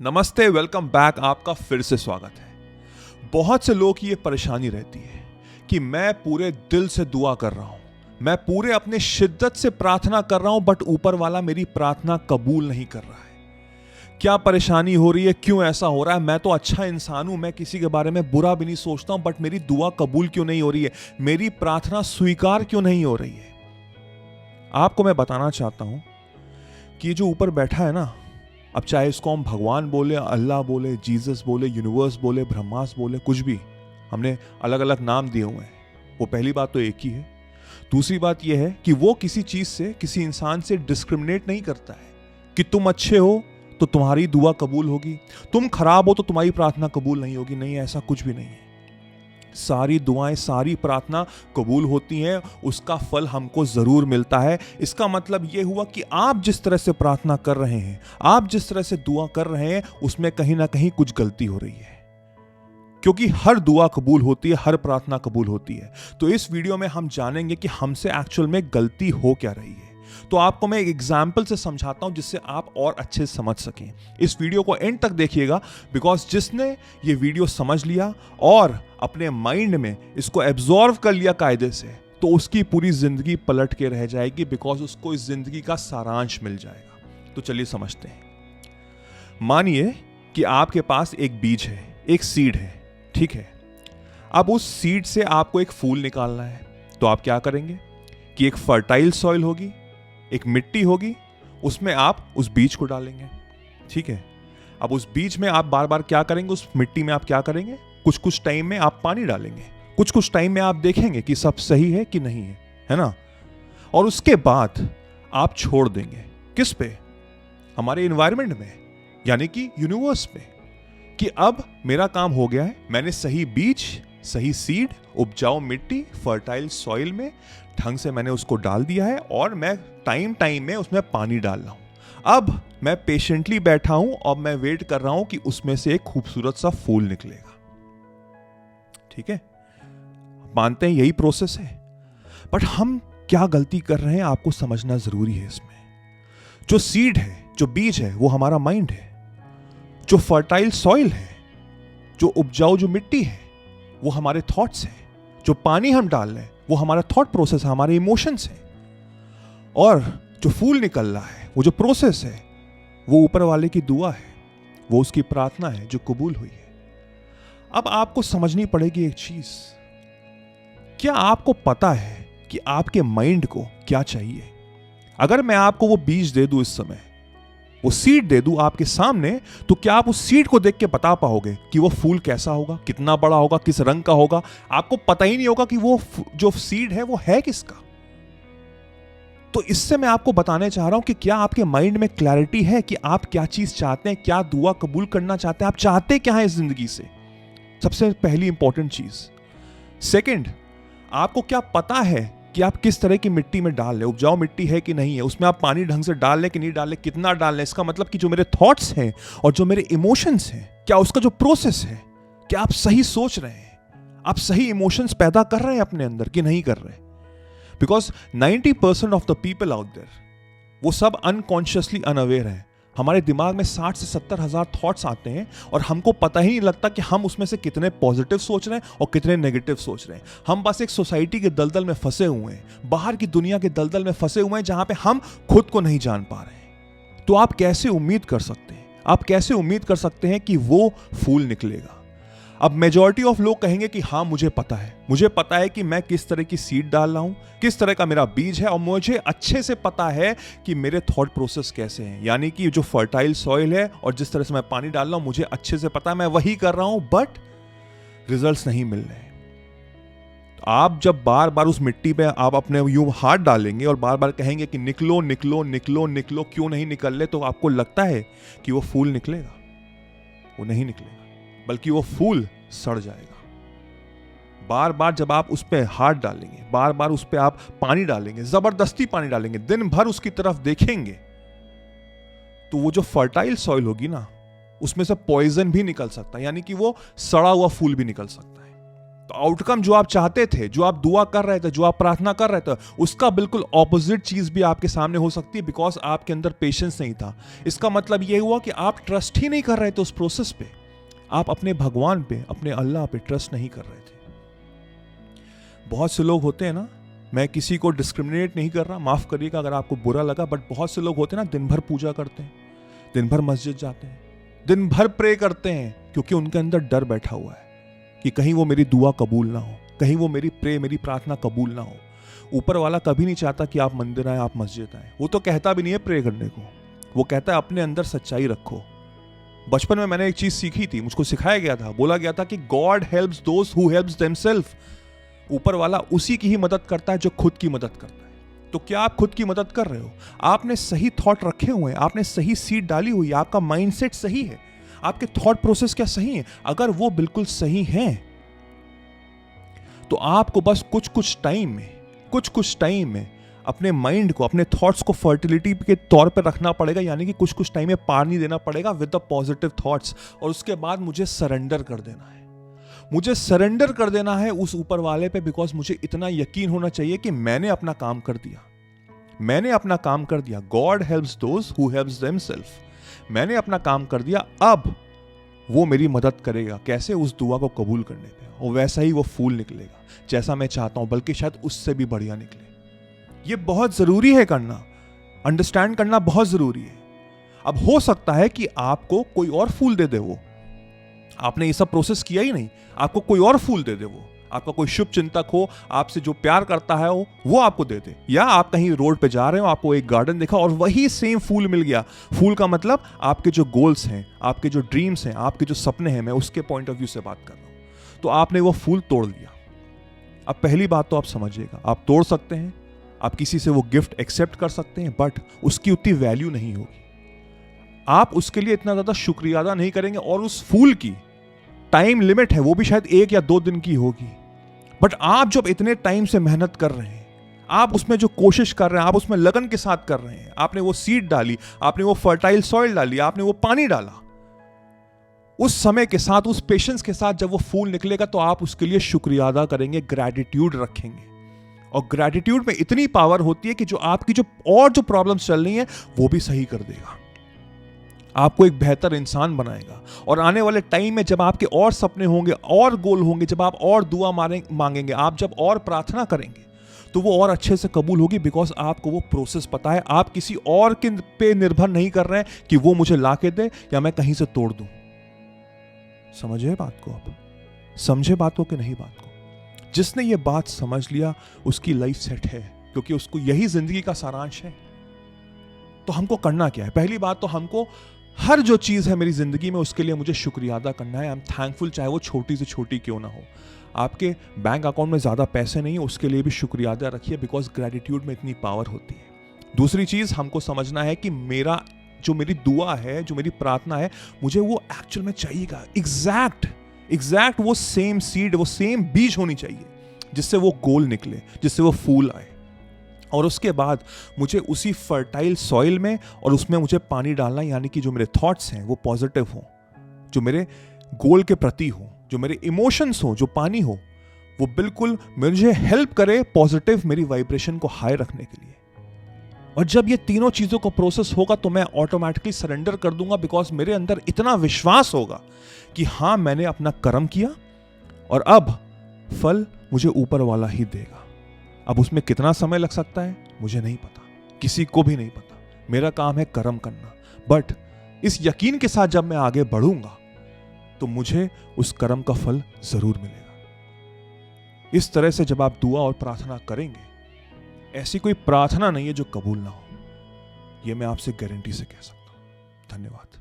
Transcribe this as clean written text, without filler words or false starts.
नमस्ते, welcome back. आपका फिर से स्वागत है। बहुत से लोग की ये परेशानी रहती है कि मैं पूरे दिल से दुआ कर रहा हूं, मैं पूरे अपने शिद्दत से प्रार्थना कर रहा हूं, बट ऊपर वाला मेरी प्रार्थना कबूल नहीं कर रहा है। क्या परेशानी हो रही है, क्यों ऐसा हो रहा है? मैं तो अच्छा इंसान हूं, मैं किसी के बारे में बुरा भी नहीं सोचता हूं, बट मेरी दुआ कबूल क्यों नहीं हो रही है? मेरी प्रार्थना स्वीकार क्यों नहीं हो रही है? आपको मैं बताना चाहता हूं कि जो ऊपर बैठा है ना, अब चाहे इसको हम भगवान बोले, अल्लाह बोले, जीसस बोले, यूनिवर्स बोले, ब्रह्मास बोले, कुछ भी, हमने अलग अलग नाम दिए हुए हैं। वो पहली बात तो एक ही है। दूसरी बात यह है कि वो किसी चीज से, किसी इंसान से डिस्क्रिमिनेट नहीं करता है कि तुम अच्छे हो तो तुम्हारी दुआ कबूल होगी, तुम खराब हो तो तुम्हारी प्रार्थना कबूल नहीं होगी। नहीं, ऐसा कुछ भी नहीं है। सारी दुआएं, सारी प्रार्थना कबूल होती हैं, उसका फल हमको जरूर मिलता है। इसका मतलब यह हुआ कि आप जिस तरह से प्रार्थना कर रहे हैं, आप जिस तरह से दुआ कर रहे हैं, उसमें कहीं ना कहीं कुछ गलती हो रही है, क्योंकि हर दुआ कबूल होती है, हर प्रार्थना कबूल होती है। तो इस वीडियो में हम जानेंगे कि हमसे एक्चुअल में गलती हो क्या रही है। तो आपको मैं एक एग्जाम्पल से समझाता हूं जिससे आप और अच्छे से समझ सकें। इस वीडियो को एंड तक देखिएगा, बिकॉज जिसने ये वीडियो समझ लिया और अपने माइंड में इसको एब्जॉर्व कर लिया कायदे से, तो उसकी पूरी जिंदगी पलट के रह जाएगी, बिकॉज उसको इस जिंदगी का सारांश मिल जाएगा। तो चलिए समझते हैं। मानिए कि आपके पास एक बीज है, एक सीड है, ठीक है। अब उस सीड से आपको एक फूल निकालना है, तो आप क्या करेंगे कि एक फर्टाइल सॉइल होगी, एक मिट्टी होगी, उसमें आप उस बीज को डालेंगे, ठीक है। अब उस बीज में आप बार बार क्या करेंगे, उस मिट्टी में आप क्या करेंगे, कुछ कुछ टाइम में आप पानी डालेंगे, कुछ कुछ टाइम में आप देखेंगे कि सब सही है कि नहीं है ना। और उसके बाद आप छोड़ देंगे किस पे? हमारे एनवायरनमेंट में, यानी कि यूनिवर्स में, कि अब मेरा काम हो गया है, मैंने सही बीज, सही सीड, उपजाऊ मिट्टी, फर्टाइल सॉइल में ढंग से मैंने उसको डाल दिया है, और मैं टाइम टाइम में उसमें पानी डाल रहा हूं। अब मैं पेशेंटली बैठा हूं और मैं वेट कर रहा हूं कि उसमें से एक खूबसूरत सा फूल निकलेगा, ठीक है। मानते हैं यही प्रोसेस है, बट हम क्या गलती कर रहे हैं आपको समझना जरूरी है। इसमें जो सीड है, जो बीज है, वो हमारा माइंड है। जो फर्टाइल सॉइल है, जो उपजाऊ जो मिट्टी है, वो हमारे थॉट्स हैं। जो पानी हम डाल रहे हैं, वो हमारा थॉट प्रोसेस है, हमारे इमोशंस हैं। और जो फूल निकल रहा है, वो जो प्रोसेस है, वो ऊपर वाले की दुआ है, वो उसकी प्रार्थना है जो कबूल हुई है। अब आपको समझनी पड़ेगी एक चीज, क्या आपको पता है कि आपके माइंड को क्या चाहिए? अगर मैं आपको वो बीज दे दूं, इस समय वो सीड दे दूं आपके सामने, तो क्या आप उस सीड को देख के बता पाओगे कि वो फूल कैसा होगा, कितना बड़ा होगा, किस रंग का होगा? आपको पता ही नहीं होगा कि वो जो सीड है वो है किसका। तो इससे मैं आपको बताने चाह रहा हूं कि क्या आपके माइंड में क्लैरिटी है कि आप क्या चीज चाहते हैं, क्या दुआ कबूल करना चाहते हैं, आप चाहते क्या है इस जिंदगी से? सबसे पहली इंपॉर्टेंट चीज। सेकंड, आपको क्या पता है कि आप किस तरह की मिट्टी में डाल रहे, उपजाऊ मिट्टी है कि नहीं है, उसमें आप पानी ढंग से डाल लें कि नहीं डाल लें, कितना डाल लें? इसका मतलब कि जो मेरे थॉट्स हैं और जो मेरे इमोशंस हैं, क्या उसका जो प्रोसेस है, क्या आप सही सोच रहे हैं, आप सही इमोशंस पैदा कर रहे हैं अपने अंदर कि नहीं कर रहे? Because 90% of the people out there, वो सब अनकॉन्शियसली अनअवेयर है। हमारे दिमाग में 60 से 70 हजार थॉट्स आते हैं, और हमको पता ही नहीं लगता कि हम उसमें से कितने पॉजिटिव सोच रहे हैं और कितने नेगेटिव सोच रहे हैं। हम बस एक सोसाइटी के दलदल में फंसे हुए हैं, बाहर की दुनिया के दलदल में फंसे हुए हैं, जहां पे हम खुद को नहीं जान पा रहे हैं। तो आप कैसे उम्मीद कर सकते हैं, आप कैसे उम्मीद कर सकते हैं कि वो फूल निकलेगा? अब मेजॉरिटी ऑफ लोग कहेंगे कि हाँ, मुझे पता है कि मैं किस तरह की सीड डाल रहा हूं, किस तरह का मेरा बीज है, और मुझे अच्छे से पता है कि मेरे थॉट प्रोसेस कैसे हैं। यानी कि जो फर्टाइल सॉइल है और जिस तरह से मैं पानी डाल रहा हूं, मुझे अच्छे से पता है, मैं वही कर रहा हूं, बट रिजल्ट्स नहीं मिल रहे। तो आप जब बार बार उस मिट्टी पे आप अपने यूं हाथ डालेंगे और बार बार कहेंगे कि निकलो निकलो निकलो निकलो, क्यों नहीं निकल रहे, तो आपको लगता है कि वो फूल निकलेगा? वो नहीं निकलेगा, बल्कि वो फूल सड़ जाएगा। बार बार जब आप उस पे हाथ डालेंगे, बार बार उस पे आप पानी डालेंगे, जबरदस्ती पानी डालेंगे, दिन भर उसकी तरफ देखेंगे, तो वो जो फर्टाइल सॉइल होगी ना, उसमें से पॉइजन भी निकल सकता है, यानी कि वो सड़ा हुआ फूल भी निकल सकता है। तो आउटकम जो आप चाहते थे, जो आप दुआ कर रहे थे, जो आप प्रार्थना कर रहे थे, उसका बिल्कुल ऑपोजिट चीज भी आपके सामने हो सकती है, बिकॉज आपके अंदर पेशेंस नहीं था। इसका मतलब यह हुआ कि आप ट्रस्ट ही नहीं कर रहे थे उस प्रोसेस पे, आप अपने भगवान पे, अपने अल्लाह पे ट्रस्ट नहीं कर रहे थे। बहुत से लोग होते हैं ना, मैं किसी को डिस्क्रिमिनेट नहीं कर रहा, माफ करिएगा अगर आपको बुरा लगा, बट बहुत से लोग होते हैं ना, दिन भर पूजा करते हैं, दिन भर मस्जिद जाते हैं, दिन भर प्रे करते हैं, क्योंकि उनके अंदर डर बैठा हुआ है कि कहीं वो मेरी दुआ कबूल ना हो, कहीं वो मेरी प्रार्थना कबूल ना हो। ऊपर वाला कभी नहीं चाहता कि आप मंदिर आए, आप मस्जिद आए। वो तो कहता भी नहीं है प्रे करने को, वो कहता है अपने अंदर सच्चाई रखो। बचपन में मैंने एक चीज सीखी थी, मुझको सिखाया गया था, बोला गया था कि God helps those who helps themselves. ऊपर वाला उसी की ही मदद करता है जो खुद की मदद करता है। तो क्या आप खुद की मदद कर रहे हो? आपने सही थॉट रखे हुए हैं, आपने सही सीड डाली हुई है, आपका माइंडसेट सही है, आपके थॉट प्रोसेस क्या सही है? अगर वो बिल्कुल सही हैं, तो आपको बस कुछ कुछ टाइम में अपने माइंड को, अपने थॉट्स को फर्टिलिटी के तौर पर रखना पड़ेगा, यानी कि कुछ टाइम में पानी देना पड़ेगा विद द पॉजिटिव थॉट्स, और उसके बाद मुझे सरेंडर कर देना है। मुझे सरेंडर कर देना है उस ऊपर वाले पे, बिकॉज मुझे इतना यकीन होना चाहिए कि मैंने अपना काम कर दिया, मैंने अपना काम कर दिया। God helps those who helps themselves. मैंने अपना काम कर दिया, अब वो मेरी मदद करेगा। कैसे? उस दुआ को कबूल करने पे, और वैसा ही वो फूल निकलेगा जैसा मैं चाहता हूं, बल्कि शायद उससे भी बढ़िया निकले। ये बहुत जरूरी है करना, अंडरस्टैंड करना बहुत जरूरी है। अब हो सकता है कि आपको कोई और फूल दे दे, वो आपने ये सब प्रोसेस किया ही नहीं, आपको कोई और फूल दे दे, वो आपका कोई शुभ चिंतक हो, आपसे जो प्यार करता है वो आपको दे दे। या आप कहीं रोड पे जा रहे हो, आपको एक गार्डन दिखा और वही सेम फूल मिल गया। फूल का मतलब आपके जो गोल्स हैं, आपके जो ड्रीम्स हैं, आपके जो सपने हैं, मैं उसके पॉइंट ऑफ व्यू से बात कर रहा हूं। तो आपने वो फूल तोड़ लिया। अब पहली बात तो आप समझिएगा, आप तोड़ सकते हैं, आप किसी से वो गिफ्ट एक्सेप्ट कर सकते हैं, बट उसकी उतनी वैल्यू नहीं होगी। आप उसके लिए इतना ज्यादा शुक्रिया अदा नहीं करेंगे, और उस फूल की टाइम लिमिट है, वो भी शायद 1 या 2 दिन की होगी। बट आप जब इतने टाइम से मेहनत कर रहे हैं, आप उसमें जो कोशिश कर रहे हैं, आप उसमें लगन के साथ कर रहे हैं, आपने वो सीड डाली, आपने वो फर्टाइल सॉइल डाली, आपने वो पानी डाला, उस समय के साथ, उस पेशेंस के साथ जब वो फूल निकलेगा, तो आप उसके लिए शुक्रिया अदा करेंगे, ग्रैटिट्यूड रखेंगे। और ग्रैटिट्यूड में इतनी पावर होती है कि जो आपकी जो प्रॉब्लम्स चल रही हैं, वो भी सही कर देगा, आपको एक बेहतर इंसान बनाएगा। और आने वाले टाइम में जब आपके और सपने होंगे, और गोल होंगे, जब आप और दुआ मांगेंगे, आप जब और प्रार्थना करेंगे, तो वो और अच्छे से कबूल होगी, बिकॉज आपको वो प्रोसेस पता है। आप किसी और के पे निर्भर नहीं कर रहे हैं कि वो मुझे ला के दे या मैं कहीं से तोड़ दूं। समझे बात को? आप समझे बात को कि नहीं बात को? जिसने ये बात समझ लिया, उसकी लाइफ सेट है, क्योंकि उसको यही जिंदगी का सारांश है। तो हमको करना क्या है? पहली बात तो हमको हर जो चीज है मेरी जिंदगी में, उसके लिए मुझे शुक्रिया अदा करना है। आई एम थैंकफुल, चाहे वो छोटी से छोटी क्यों ना हो। आपके बैंक अकाउंट में ज्यादा पैसे नहीं है, उसके लिए भी शुक्रिया अदा रखिए, बिकॉज ग्रेटिट्यूड में इतनी पावर होती है। दूसरी चीज हमको समझना है कि मेरी दुआ है, जो मेरी प्रार्थना है, मुझे वो एक्चुअल में चाहिएगा, एग्जैक्ट वो सेम सीड, वो सेम बीज होनी चाहिए, जिससे वो गोल निकले, जिससे वो फूल आए। और उसके बाद मुझे उसी फर्टाइल सॉइल में, और उसमें मुझे पानी डालना, यानी कि जो मेरे थॉट्स हैं वो पॉजिटिव हो, जो मेरे गोल के प्रति हो, जो मेरे इमोशंस हो, जो पानी हो, वो बिल्कुल मुझे हेल्प करे पॉजिटिव मेरी वाइब्रेशन को हाई रखने के लिए। और जब ये तीनों चीजों का प्रोसेस होगा, तो मैं ऑटोमेटिकली सरेंडर कर दूंगा, बिकॉज मेरे अंदर इतना विश्वास होगा कि हाँ, मैंने अपना कर्म किया और अब फल मुझे ऊपर वाला ही देगा। अब उसमें कितना समय लग सकता है मुझे नहीं पता, किसी को भी नहीं पता। मेरा काम है कर्म करना, बट इस यकीन के साथ जब मैं आगे बढ़ूंगा, तो मुझे उस कर्म का फल जरूर मिलेगा। इस तरह से जब आप दुआ और प्रार्थना करेंगे, ऐसी कोई प्रार्थना नहीं है जो कबूल ना हो, यह मैं आपसे गारंटी से कह सकता हूं। धन्यवाद।